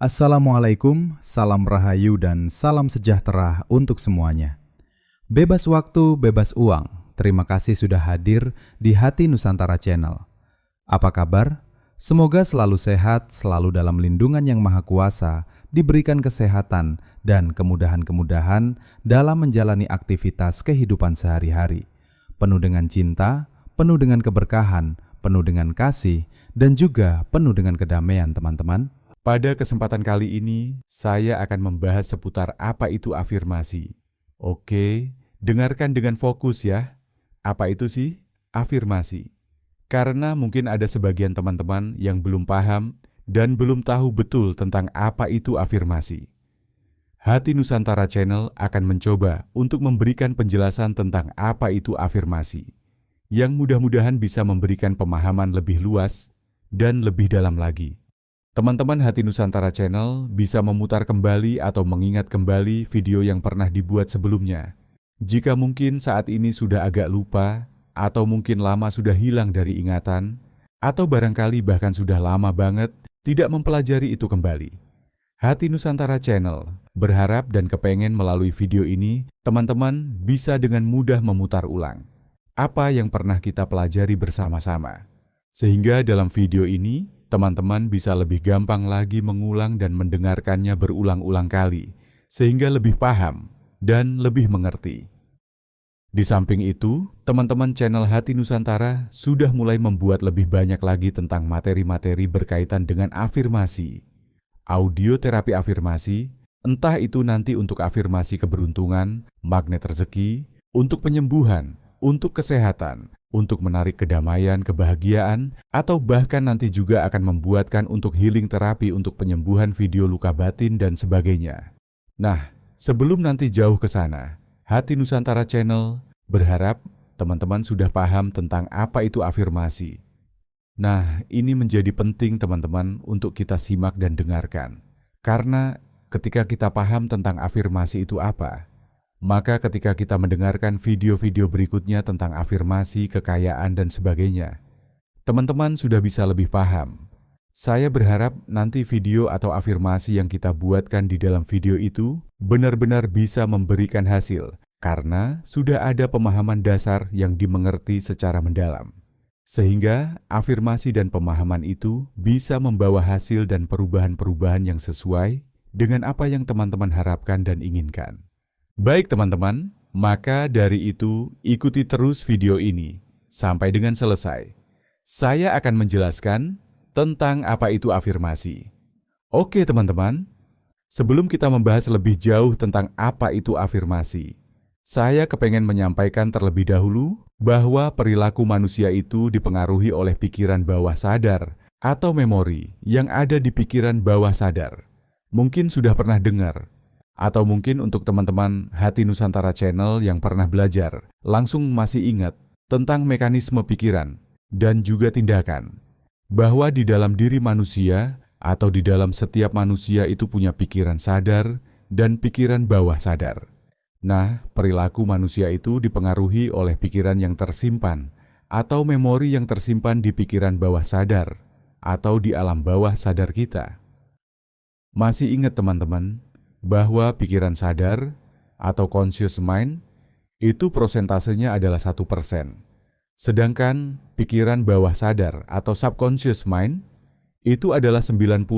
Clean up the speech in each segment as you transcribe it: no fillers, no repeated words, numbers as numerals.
Assalamualaikum, salam rahayu dan salam sejahtera untuk semuanya. Bebas waktu, bebas uang. Terima kasih sudah hadir di Hati Nusantara Channel. Apa kabar? Semoga selalu sehat, selalu dalam lindungan Yang Maha Kuasa, diberikan kesehatan dan kemudahan-kemudahan dalam menjalani aktivitas kehidupan sehari-hari. Penuh dengan cinta, penuh dengan keberkahan, penuh dengan kasih, dan juga penuh dengan kedamaian, teman-teman. Pada kesempatan kali ini, saya akan membahas seputar apa itu afirmasi. Oke, dengarkan dengan fokus ya. Apa itu sih afirmasi? Karena mungkin ada sebagian teman-teman yang belum paham dan belum tahu betul tentang apa itu afirmasi. Hati Nusantara Channel akan mencoba untuk memberikan penjelasan tentang apa itu afirmasi, yang mudah-mudahan bisa memberikan pemahaman lebih luas dan lebih dalam lagi. Teman-teman Hati Nusantara Channel bisa memutar kembali atau mengingat kembali video yang pernah dibuat sebelumnya. Jika mungkin saat ini sudah agak lupa, atau mungkin lama sudah hilang dari ingatan, atau barangkali bahkan sudah lama banget tidak mempelajari itu kembali. Hati Nusantara Channel berharap dan kepengen melalui video ini, teman-teman bisa dengan mudah memutar ulang apa yang pernah kita pelajari bersama-sama. Sehingga dalam video ini, teman-teman bisa lebih gampang lagi mengulang dan mendengarkannya berulang-ulang kali, sehingga lebih paham dan lebih mengerti. Di samping itu, teman-teman channel Hati Nusantara sudah mulai membuat lebih banyak lagi tentang materi-materi berkaitan dengan afirmasi, audio terapi afirmasi, entah itu nanti untuk afirmasi keberuntungan, magnet rezeki, untuk penyembuhan, untuk kesehatan, untuk menarik kedamaian, kebahagiaan, atau bahkan nanti juga akan membuatkan untuk healing terapi untuk penyembuhan video luka batin dan sebagainya. Nah, sebelum nanti jauh ke sana, Hati Nusantara Channel berharap teman-teman sudah paham tentang apa itu afirmasi. Nah, ini menjadi penting teman-teman untuk kita simak dan dengarkan. Karena ketika kita paham tentang afirmasi itu apa, maka ketika kita mendengarkan video-video berikutnya tentang afirmasi, kekayaan, dan sebagainya, teman-teman sudah bisa lebih paham. Saya berharap nanti video atau afirmasi yang kita buatkan di dalam video itu benar-benar bisa memberikan hasil, karena sudah ada pemahaman dasar yang dimengerti secara mendalam. Sehingga afirmasi dan pemahaman itu bisa membawa hasil dan perubahan-perubahan yang sesuai dengan apa yang teman-teman harapkan dan inginkan. Baik teman-teman, maka dari itu ikuti terus video ini sampai dengan selesai. Saya akan menjelaskan tentang apa itu afirmasi. Oke teman-teman, sebelum kita membahas lebih jauh tentang apa itu afirmasi, saya kepengen menyampaikan terlebih dahulu bahwa perilaku manusia itu dipengaruhi oleh pikiran bawah sadar atau memori yang ada di pikiran bawah sadar. Mungkin sudah pernah dengar, atau mungkin untuk teman-teman Hati Nusantara Channel yang pernah belajar, langsung masih ingat tentang mekanisme pikiran dan juga tindakan. Bahwa di dalam diri manusia atau di dalam setiap manusia itu punya pikiran sadar dan pikiran bawah sadar. Nah, perilaku manusia itu dipengaruhi oleh pikiran yang tersimpan atau memori yang tersimpan di pikiran bawah sadar atau di alam bawah sadar kita. Masih ingat teman-teman, bahwa pikiran sadar atau conscious mind itu prosentasenya adalah 1%. Sedangkan pikiran bawah sadar atau subconscious mind itu adalah 99%.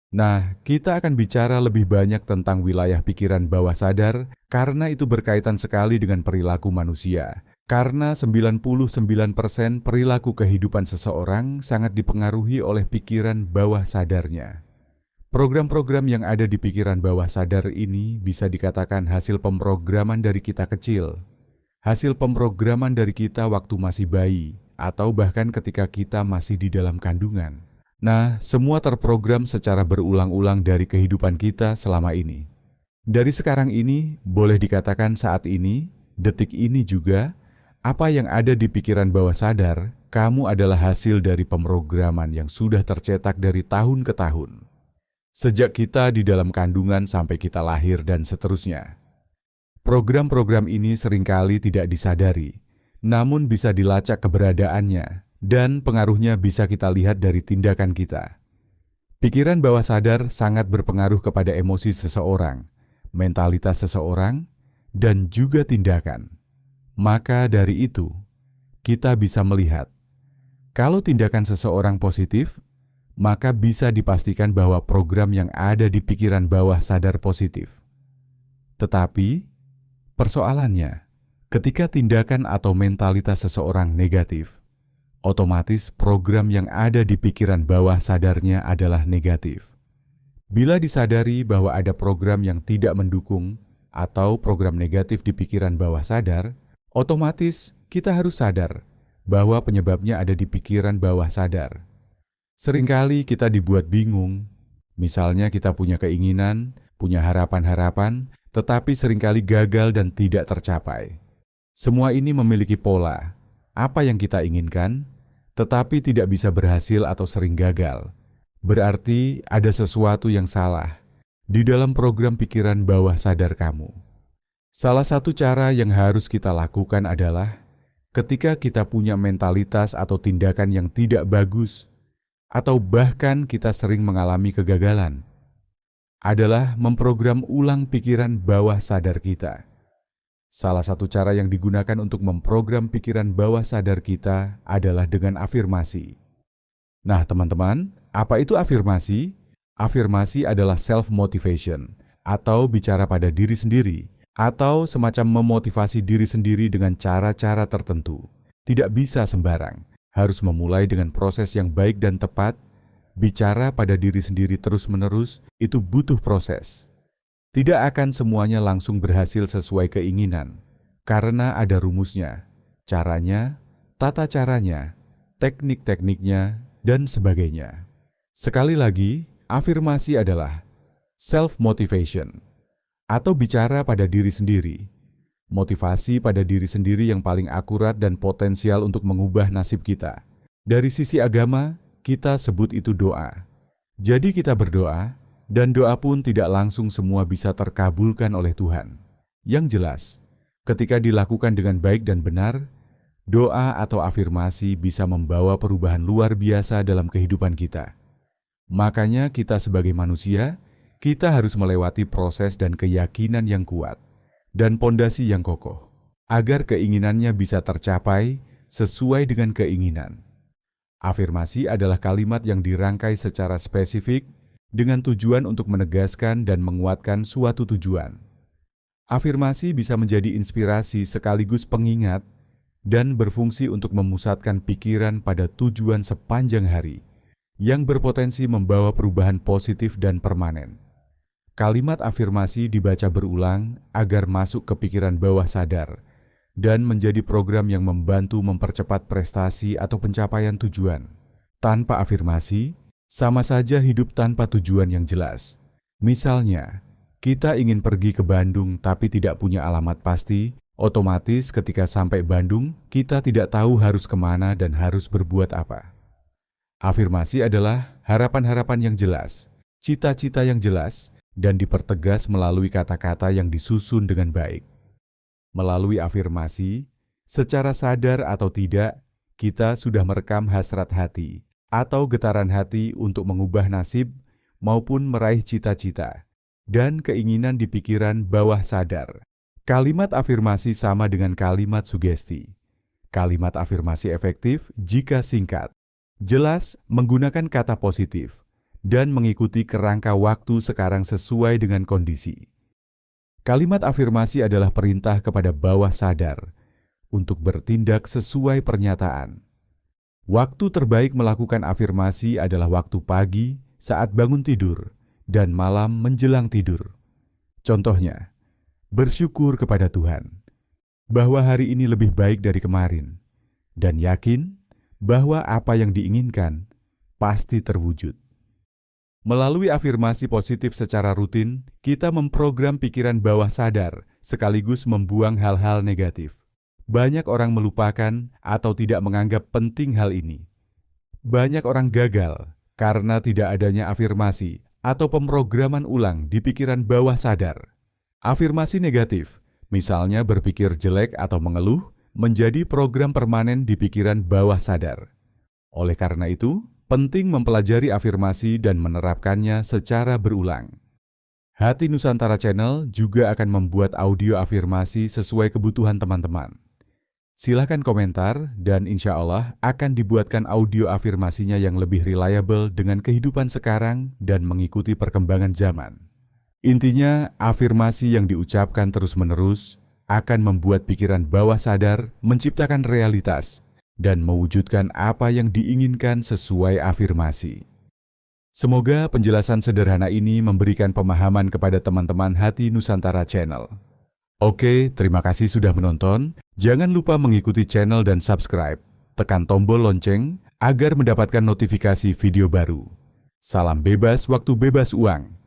Nah, kita akan bicara lebih banyak tentang wilayah pikiran bawah sadar karena itu berkaitan sekali dengan perilaku manusia. Karena 99% perilaku kehidupan seseorang sangat dipengaruhi oleh pikiran bawah sadarnya. Program-program yang ada di pikiran bawah sadar ini bisa dikatakan hasil pemrograman dari kita kecil, hasil pemrograman dari kita waktu masih bayi, atau bahkan ketika kita masih di dalam kandungan. Nah, semua terprogram secara berulang-ulang dari kehidupan kita selama ini. Dari sekarang ini, boleh dikatakan saat ini, detik ini juga, apa yang ada di pikiran bawah sadar, kamu adalah hasil dari pemrograman yang sudah tercetak dari tahun ke tahun. Sejak kita di dalam kandungan sampai kita lahir dan seterusnya. Program-program ini seringkali tidak disadari, namun bisa dilacak keberadaannya dan pengaruhnya bisa kita lihat dari tindakan kita. Pikiran bawah sadar sangat berpengaruh kepada emosi seseorang, mentalitas seseorang, dan juga tindakan. Maka dari itu, kita bisa melihat, kalau tindakan seseorang positif, maka bisa dipastikan bahwa program yang ada di pikiran bawah sadar positif. Tetapi, persoalannya, ketika tindakan atau mentalitas seseorang negatif, otomatis program yang ada di pikiran bawah sadarnya adalah negatif. Bila disadari bahwa ada program yang tidak mendukung atau program negatif di pikiran bawah sadar, otomatis kita harus sadar bahwa penyebabnya ada di pikiran bawah sadar. Seringkali kita dibuat bingung, misalnya kita punya keinginan, punya harapan-harapan, tetapi seringkali gagal dan tidak tercapai. Semua ini memiliki pola, apa yang kita inginkan, tetapi tidak bisa berhasil atau sering gagal. Berarti ada sesuatu yang salah di dalam program pikiran bawah sadar kamu. Salah satu cara yang harus kita lakukan adalah ketika kita punya mentalitas atau tindakan yang tidak bagus, atau bahkan kita sering mengalami kegagalan, adalah memprogram ulang pikiran bawah sadar kita. Salah satu cara yang digunakan untuk memprogram pikiran bawah sadar kita adalah dengan afirmasi. Nah, teman-teman, apa itu afirmasi? Afirmasi adalah self-motivation, atau bicara pada diri sendiri, atau semacam memotivasi diri sendiri dengan cara-cara tertentu. Tidak bisa sembarang. Harus memulai dengan proses yang baik dan tepat. Bicara pada diri sendiri terus-menerus, itu butuh proses. Tidak akan semuanya langsung berhasil sesuai keinginan, karena ada rumusnya, caranya, tata caranya, teknik-tekniknya, dan sebagainya. Sekali lagi, afirmasi adalah self-motivation, atau bicara pada diri sendiri. Motivasi pada diri sendiri yang paling akurat dan potensial untuk mengubah nasib kita. Dari sisi agama, kita sebut itu doa. Jadi kita berdoa, dan doa pun tidak langsung semua bisa terkabulkan oleh Tuhan. Yang jelas, ketika dilakukan dengan baik dan benar, doa atau afirmasi bisa membawa perubahan luar biasa dalam kehidupan kita. Makanya kita sebagai manusia, kita harus melewati proses dan keyakinan yang kuat dan pondasi yang kokoh, agar keinginannya bisa tercapai sesuai dengan keinginan. Afirmasi adalah kalimat yang dirangkai secara spesifik dengan tujuan untuk menegaskan dan menguatkan suatu tujuan. Afirmasi bisa menjadi inspirasi sekaligus pengingat dan berfungsi untuk memusatkan pikiran pada tujuan sepanjang hari yang berpotensi membawa perubahan positif dan permanen. Kalimat afirmasi dibaca berulang agar masuk ke pikiran bawah sadar dan menjadi program yang membantu mempercepat prestasi atau pencapaian tujuan. Tanpa afirmasi, sama saja hidup tanpa tujuan yang jelas. Misalnya, kita ingin pergi ke Bandung tapi tidak punya alamat pasti, otomatis ketika sampai Bandung, kita tidak tahu harus kemana dan harus berbuat apa. Afirmasi adalah harapan-harapan yang jelas, cita-cita yang jelas, dan dipertegas melalui kata-kata yang disusun dengan baik. Melalui afirmasi, secara sadar atau tidak, kita sudah merekam hasrat hati atau getaran hati untuk mengubah nasib maupun meraih cita-cita dan keinginan di pikiran bawah sadar. Kalimat afirmasi sama dengan kalimat sugesti. Kalimat afirmasi efektif jika singkat, jelas, menggunakan kata positif, dan mengikuti kerangka waktu sekarang sesuai dengan kondisi. Kalimat afirmasi adalah perintah kepada bawah sadar untuk bertindak sesuai pernyataan. Waktu terbaik melakukan afirmasi adalah waktu pagi saat bangun tidur dan malam menjelang tidur. Contohnya, bersyukur kepada Tuhan bahwa hari ini lebih baik dari kemarin dan yakin bahwa apa yang diinginkan pasti terwujud. Melalui afirmasi positif secara rutin, kita memprogram pikiran bawah sadar sekaligus membuang hal-hal negatif. Banyak orang melupakan atau tidak menganggap penting hal ini. Banyak orang gagal karena tidak adanya afirmasi atau pemrograman ulang di pikiran bawah sadar. Afirmasi negatif, misalnya berpikir jelek atau mengeluh, menjadi program permanen di pikiran bawah sadar. Oleh karena itu, Penting mempelajari afirmasi dan menerapkannya secara berulang. Hati Nusantara Channel juga akan membuat audio afirmasi sesuai kebutuhan teman-teman. Silahkan komentar dan insya Allah akan dibuatkan audio afirmasinya yang lebih reliable dengan kehidupan sekarang dan mengikuti perkembangan zaman. Intinya, afirmasi yang diucapkan terus-menerus akan membuat pikiran bawah sadar menciptakan realitas dan mewujudkan apa yang diinginkan sesuai afirmasi. Semoga penjelasan sederhana ini memberikan pemahaman kepada teman-teman Hati Nusantara Channel. Oke, terima kasih sudah menonton. Jangan lupa mengikuti channel dan subscribe. Tekan tombol lonceng agar mendapatkan notifikasi video baru. Salam bebas waktu bebas uang.